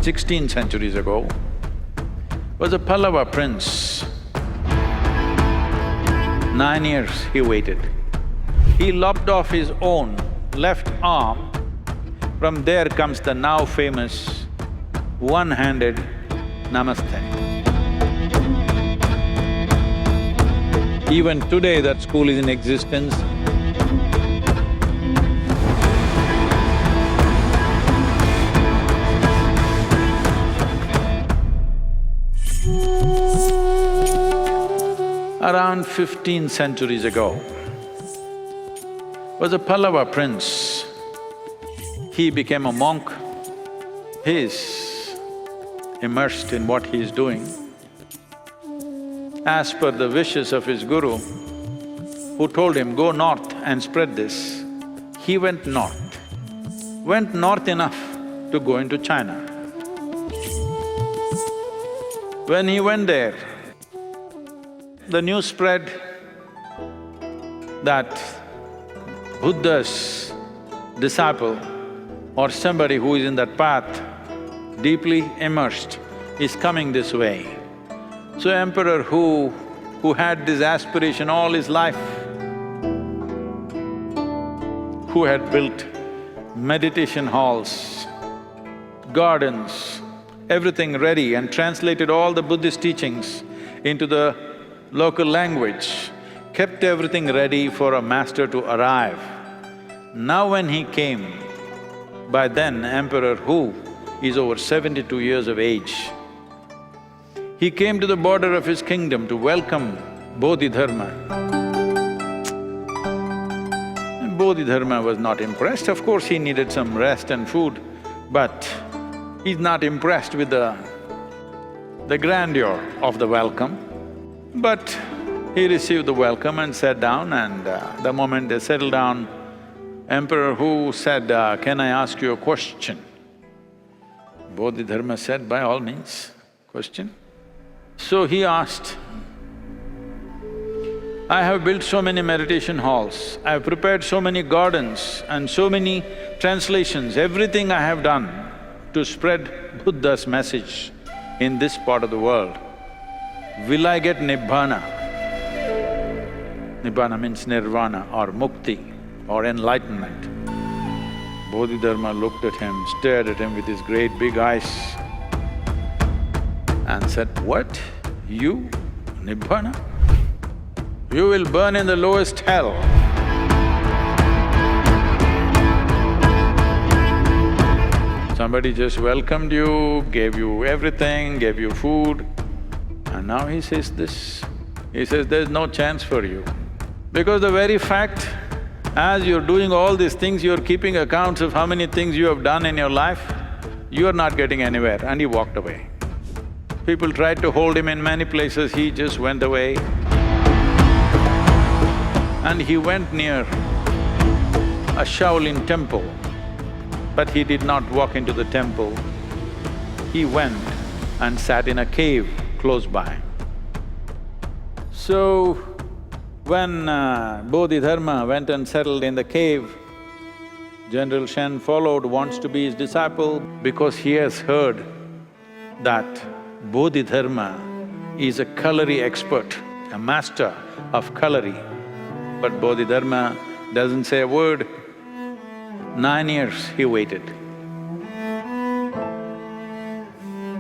16 centuries ago, was a Pallava prince. 9 years he waited. He lopped off his own left arm. From there comes the now famous one-handed namaste. Even today that school is in existence. Around 15 centuries ago, was a Pallava prince. He became a monk. He is immersed in what he is doing. As per the wishes of his guru, who told him, go north and spread this, he went north enough to go into China. When he went there, the news spread that Buddha's disciple or somebody who is in that path, deeply immersed, is coming this way. So emperor who had this aspiration all his life, who had built meditation halls, gardens, everything ready and translated all the Buddhist teachings into the local language, kept everything ready for a master to arrive. Now when he came, by then Emperor Hu is over 72 years of age, he came to the border of his kingdom to welcome Bodhidharma. And Bodhidharma was not impressed. Of course, he needed some rest and food, but he's not impressed with the grandeur of the welcome. But he received the welcome and sat down, and the moment they settled down, Emperor Hu said, can I ask you a question? Bodhidharma said, by all means, question. So he asked, I have built so many meditation halls, I have prepared so many gardens and so many translations, everything I have done to spread Buddha's message in this part of the world. Will I get Nibbana? Nibbana means nirvana or mukti or enlightenment. Bodhidharma looked at him, stared at him with his great big eyes and said, what? You? Nibbana? You will burn in the lowest hell. Somebody just welcomed you, gave you everything, gave you food, and now he says this. He says, there's no chance for you. Because the very fact, as you're doing all these things, you're keeping accounts of how many things you have done in your life, you're not getting anywhere, and he walked away. People tried to hold him in many places, he just went away. And he went near a Shaolin temple, but he did not walk into the temple. He went and sat in a cave close by. So, when Bodhidharma went and settled in the cave, General Shen followed, wants to be his disciple because he has heard that Bodhidharma is a kalari expert, a master of kalari. But Bodhidharma doesn't say a word. 9 years he waited.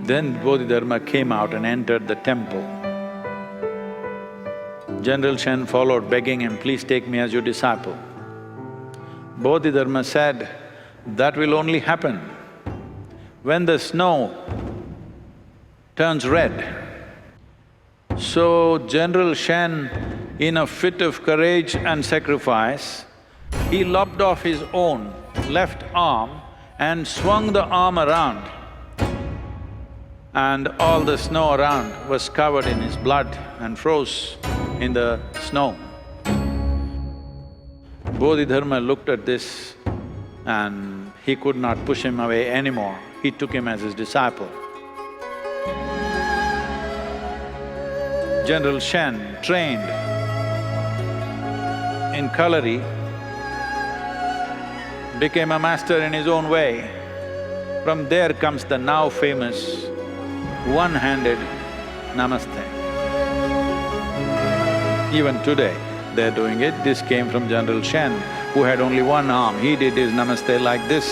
Then Bodhidharma came out and entered the temple. General Shen followed, begging him, please take me as your disciple. Bodhidharma said, that will only happen when the snow turns red. So General Shen, in a fit of courage and sacrifice, he lopped off his own left arm and swung the arm around, and all the snow around was covered in his blood and froze in the snow. Bodhidharma looked at this and he could not push him away anymore. He took him as his disciple. General Shen, trained in kalari, became a master in his own way. From there comes the now famous one-handed namaste. Even today, they're doing it. This came from General Shen, who had only one arm. He did his namaste like this.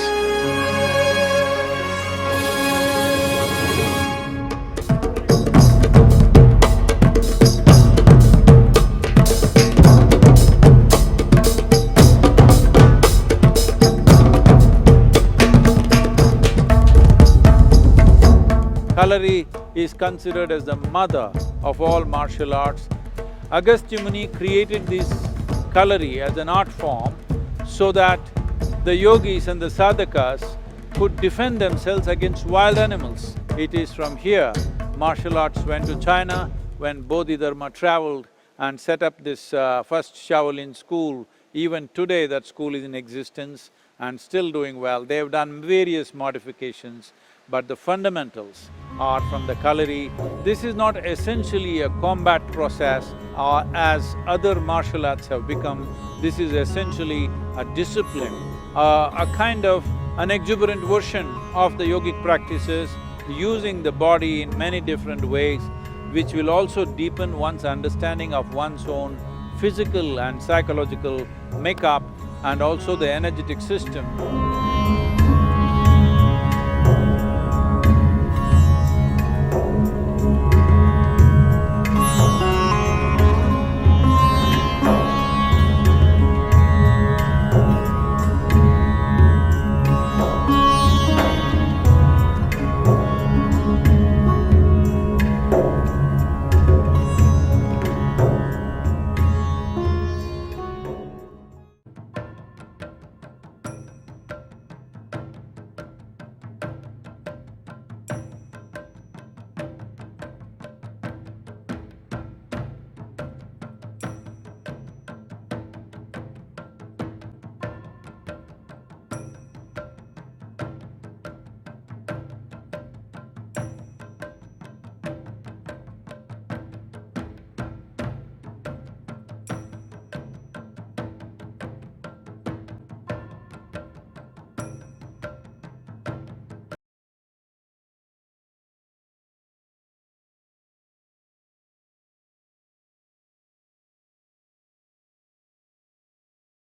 Kalari is considered as the mother of all martial arts. Agastya Muni created this Kalari as an art form so that the yogis and the sadhakas could defend themselves against wild animals. It is from here martial arts went to China when Bodhidharma traveled and set up this first Shaolin school. Even today that school is in existence and still doing well. They have done various modifications, but the fundamentals are from the Kalari. This is not essentially a combat process as other martial arts have become. This is essentially a discipline, a kind of an exuberant version of the yogic practices, using the body in many different ways, which will also deepen one's understanding of one's own physical and psychological makeup and also the energetic system.